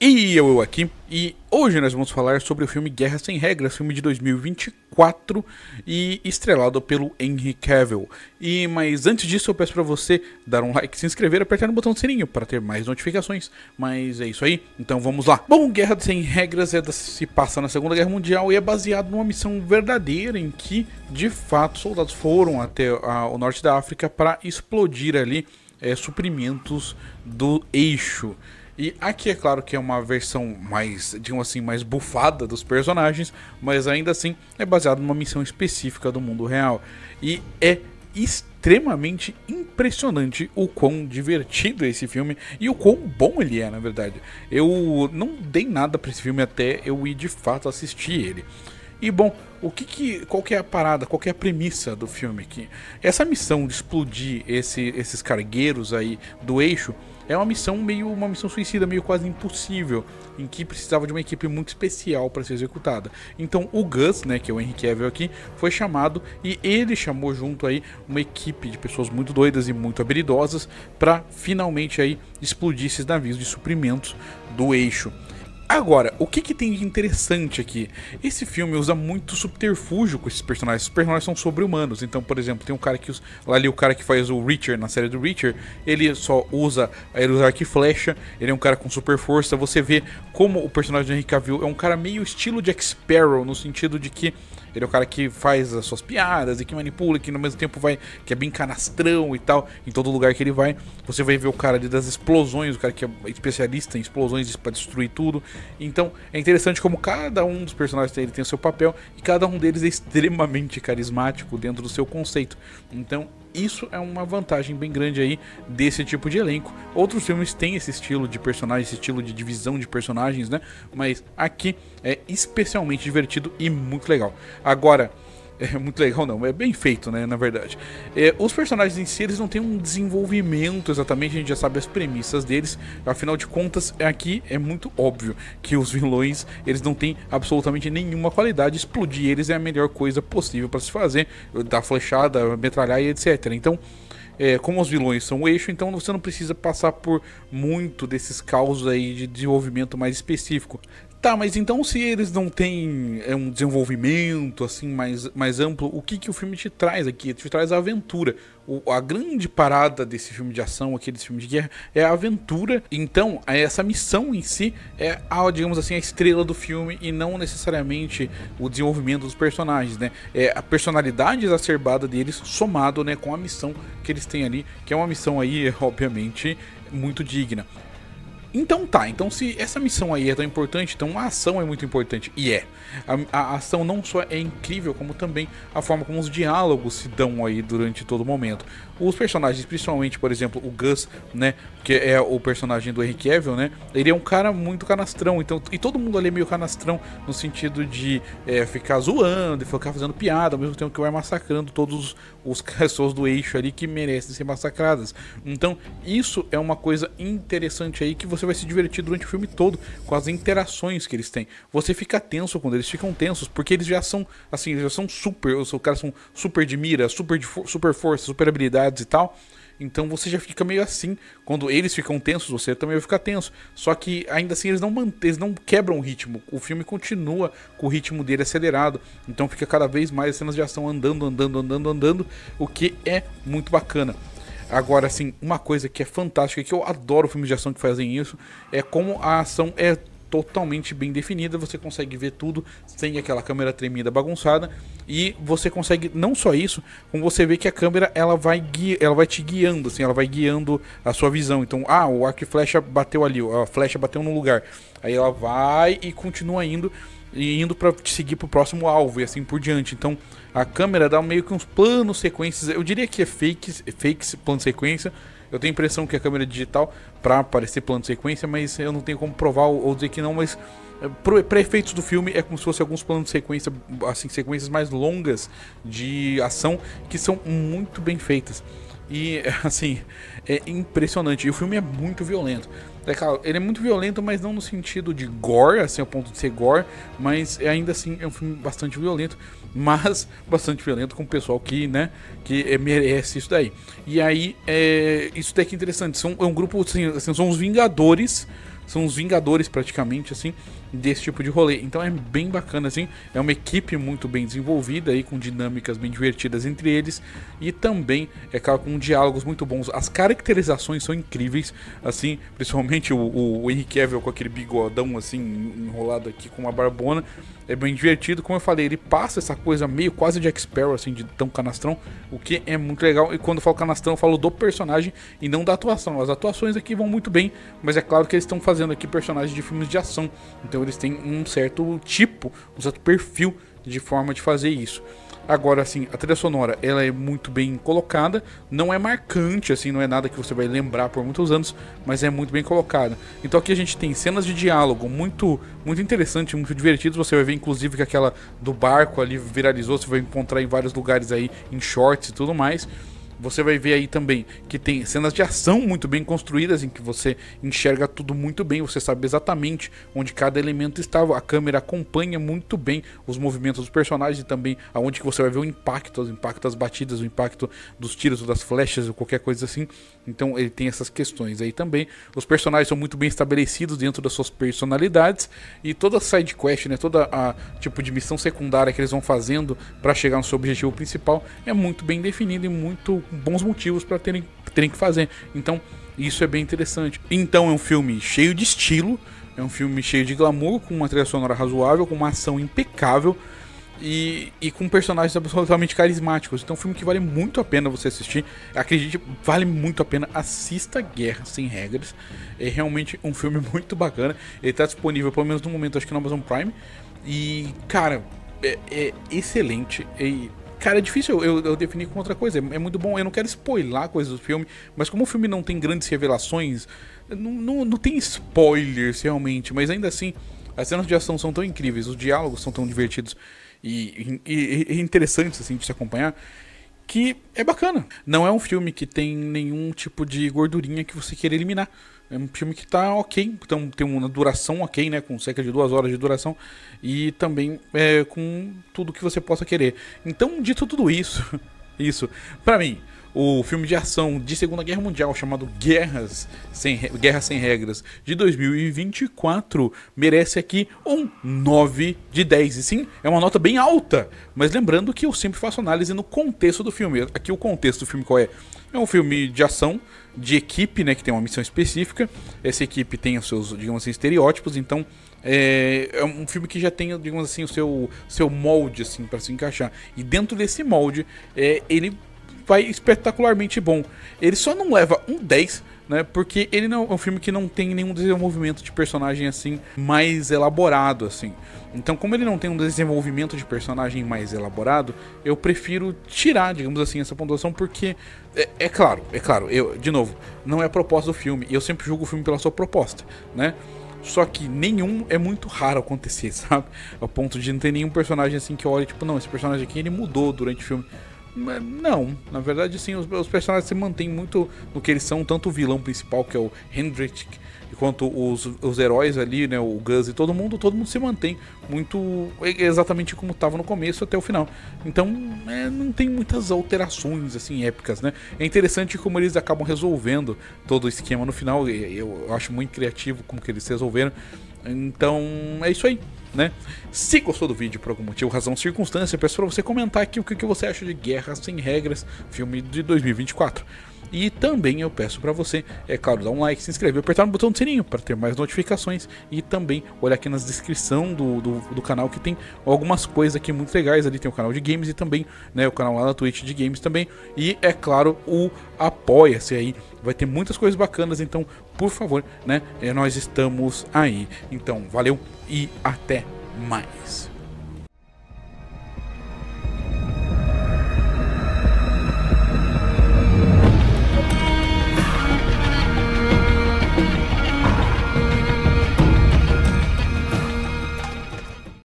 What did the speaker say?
E eu aqui, e hoje nós vamos falar sobre o filme Guerra Sem Regras, filme de 2024 e estrelado pelo Henry Cavill. Mas antes disso eu peço para você dar um like, se inscrever e apertar no botão do sininho para ter mais notificações. Mas é isso aí, então vamos lá. Bom, Guerra Sem Regras se passa na Segunda Guerra Mundial e é baseado numa missão verdadeira em que, de fato, soldados foram até o norte da África para explodir ali suprimentos do eixo. E aqui é claro que é uma versão mais, digamos assim, mais bufada dos personagens, mas ainda assim é baseado numa missão específica do mundo real. E é extremamente impressionante o quão divertido é esse filme e o quão bom ele é, na verdade. Eu não dei nada para esse filme até eu ir de fato assistir ele. E bom, qual que é a parada, qual que é a premissa do filme aqui? Essa missão de explodir esses cargueiros aí do eixo é uma missão suicida, meio quase impossível, em que precisava de uma equipe muito especial para ser executada. Então o Gus, né, que é o Henry Cavill aqui, foi chamado e ele chamou junto aí uma equipe de pessoas muito doidas e muito habilidosas para finalmente aí explodir esses navios de suprimentos do eixo. Agora, o que tem de interessante aqui? Esse filme usa muito subterfúgio com esses personagens. Os personagens são sobre-humanos. Então, por exemplo, tem um cara que o cara que faz o Reacher na série do Reacher, ele usa arco e flecha, ele é um cara com super força. Você vê como o personagem do Henry Cavill é um cara meio estilo Jack Sparrow, no sentido de que ele é o cara que faz as suas piadas e que manipula, que no mesmo tempo que é bem canastrão e tal, em todo lugar que ele vai. Você vai ver o cara ali das explosões, o cara que é especialista em explosões para destruir tudo. Então é interessante como cada um dos personagens dele tem o seu papel e cada um deles é extremamente carismático dentro do seu conceito. Então isso é uma vantagem bem grande aí desse tipo de elenco. Outros filmes têm esse estilo de personagem, esse estilo de divisão de personagens, né? Mas aqui é especialmente divertido e muito legal. Agora, é muito legal não, é bem feito, né, na verdade. Os personagens em si, eles não têm um desenvolvimento exatamente, a gente já sabe as premissas deles. Afinal de contas, aqui é muito óbvio que os vilões, eles não têm absolutamente nenhuma qualidade. Explodir eles é a melhor coisa possível para se fazer, dar flechada, metralhar e etc. Então, como os vilões são o eixo, então você não precisa passar por muito desses causos aí de desenvolvimento mais específico. Tá, mas então se eles não têm um desenvolvimento assim mais amplo, o que o filme te traz aqui? Te traz a aventura. A grande parada desse filme de ação, aqui desse filme de guerra, é a aventura. Então, essa missão em si é, digamos assim, a estrela do filme e não necessariamente o desenvolvimento dos personagens, né? É a personalidade exacerbada deles somado, né, com a missão que eles têm ali, que é uma missão aí, obviamente, muito digna. Então então se essa missão aí é tão importante, então a ação é muito importante. E a ação não só é incrível, como também a forma como os diálogos se dão aí durante todo o momento. Os personagens, principalmente, por exemplo, o Gus, né, que é o personagem do Henry Cavill, né, ele é um cara muito canastrão, então, e todo mundo ali é meio canastrão no sentido de ficar zoando, ficar fazendo piada, ao mesmo tempo que vai massacrando todos os pessoas do eixo ali que merecem ser massacradas. Então, isso é uma coisa interessante aí que você vai se divertir durante o filme todo com as interações que eles têm. Você fica tenso quando eles ficam tensos, porque eles já são assim, eles já são super, os caras são super de mira, super força, super habilidades e tal. Então você já fica meio assim. Quando eles ficam tensos, você também vai ficar tenso. Só que ainda assim eles não quebram o ritmo. O filme continua com o ritmo dele acelerado. Então fica cada vez mais as cenas de ação andando, o que é muito bacana. Agora, assim, uma coisa que é fantástica, que eu adoro filmes de ação que fazem isso, é como a ação é totalmente bem definida, você consegue ver tudo sem aquela câmera tremida bagunçada, e você consegue, não só isso, como você vê que a câmera ela vai te guiando, assim, ela vai guiando a sua visão. Então, o arco e flecha bateu ali, a flecha bateu num lugar, aí ela vai e continua indo para seguir pro próximo alvo e assim por diante. Então a câmera dá meio que uns planos sequências, eu diria que é fakes plano sequência. Eu tenho a impressão que a câmera é digital para aparecer plano de sequência, mas eu não tenho como provar ou dizer que não, mas para efeitos do filme é como se fosse alguns planos de sequência, assim, sequências mais longas de ação que são muito bem feitas. E, assim, é impressionante. E o filme é muito violento. Claro, ele é muito violento, mas não no sentido de gore, assim, ao ponto de ser gore, mas ainda assim é um filme bastante violento, mas bastante violento com o pessoal que, né, que merece isso daí. E aí, isso daqui é interessante. É um grupo, assim, são os Vingadores, são os Vingadores praticamente, assim, desse tipo de rolê. Então é bem bacana, assim, é uma equipe muito bem desenvolvida aí, com dinâmicas bem divertidas entre eles, e também, é claro, com diálogos muito bons. As caracterizações são incríveis, assim, principalmente o Henry Cavill com aquele bigodão, assim, enrolado aqui com uma barbona, é bem divertido. Como eu falei, ele passa essa coisa meio quase Jack Sparrow, assim, de tão canastrão, o que é muito legal. E quando eu falo canastrão, eu falo do personagem e não da atuação. As atuações aqui vão muito bem, mas é claro que eles estão fazendo aqui personagens de filmes de ação, então eles têm um certo tipo, um certo perfil de forma de fazer isso. Agora, assim, a trilha sonora, ela é muito bem colocada, não é marcante, assim, não é nada que você vai lembrar por muitos anos, mas é muito bem colocada. Então aqui a gente tem cenas de diálogo muito interessantes, muito divertidas. Você vai ver, inclusive, que aquela do barco ali viralizou, você vai encontrar em vários lugares aí, em shorts e tudo mais. Você vai ver aí também que tem cenas de ação muito bem construídas, em que você enxerga tudo muito bem, você sabe exatamente onde cada elemento estava, a câmera acompanha muito bem os movimentos dos personagens e também aonde que você vai ver o impacto das batidas, o impacto dos tiros, das flechas ou qualquer coisa assim. Então ele tem essas questões aí também. Os personagens são muito bem estabelecidos dentro das suas personalidades, e toda a side quest, né, toda a tipo de missão secundária que eles vão fazendo para chegar no seu objetivo principal é muito bem definido e muito bons motivos para terem que fazer. Então isso é bem interessante. Então é um filme cheio de estilo, é um filme cheio de glamour, com uma trilha sonora razoável, com uma ação impecável e com personagens absolutamente carismáticos. Então é um filme que vale muito a pena você assistir. Acredite, vale muito a pena. Assista Guerra Sem Regras. É realmente um filme muito bacana. Ele está disponível, pelo menos no momento, acho que no Amazon Prime. E, cara, é excelente. Cara, é difícil eu definir com outra coisa. É muito bom. Eu não quero spoiler coisas do filme, mas como o filme não tem grandes revelações, não tem spoilers realmente. Mas ainda assim, as cenas de ação são tão incríveis, os diálogos são tão divertidos e interessantes assim de se acompanhar, que é bacana. Não é um filme que tem nenhum tipo de gordurinha que você queira eliminar. É um filme que tá ok, então tem uma duração ok, né, com cerca de 2 horas de duração, e também com tudo que você possa querer. Então, dito tudo isso, pra mim, o filme de ação de Segunda Guerra Mundial chamado Guerra Sem Regras de 2024 merece aqui um 9 de 10. E sim, é uma nota bem alta, mas lembrando que eu sempre faço análise no contexto do filme. Aqui o contexto do filme qual é? É um filme de ação, de equipe, né, que tem uma missão específica. Essa equipe tem os seus, digamos assim, estereótipos, então é um filme que já tem, digamos assim, o seu molde assim, para se encaixar. E dentro desse molde, ele vai espetacularmente bom. Ele só não leva um 10, né, porque ele não é um filme que não tem nenhum desenvolvimento de personagem assim mais elaborado assim. Então, como ele não tem um desenvolvimento de personagem mais elaborado, eu prefiro tirar, digamos assim, essa pontuação, porque é claro, eu, de novo, não é a proposta do filme, e eu sempre julgo o filme pela sua proposta, né? Só que nenhum é muito raro acontecer, sabe? Ao ponto de não ter nenhum personagem assim que olha, tipo, não, esse personagem aqui ele mudou durante o filme. Não, na verdade, assim, os personagens se mantêm muito no que eles são, tanto o vilão principal, que é o Hendrik, quanto os heróis ali, né, o Gus e todo mundo se mantém muito exatamente como estava no começo até o final. Então, não tem muitas alterações assim épicas, né? É interessante como eles acabam resolvendo todo o esquema no final. Eu acho muito criativo como que eles resolveram. Então, é isso aí, né? Se gostou do vídeo por algum motivo, razão, circunstância, peço pra você comentar aqui o que você acha de Guerra Sem Regras, filme de 2024. E também eu peço pra você, é claro, dar um like, se inscrever, apertar no botão do sininho para ter mais notificações, e também olhar aqui na descrição do canal, que tem algumas coisas aqui muito legais. Ali tem o canal de games e também, né, o canal lá na Twitch de games também, e é claro, o Apoia-se aí, vai ter muitas coisas bacanas. Então, por favor, né, nós estamos aí. Então, valeu e até mais.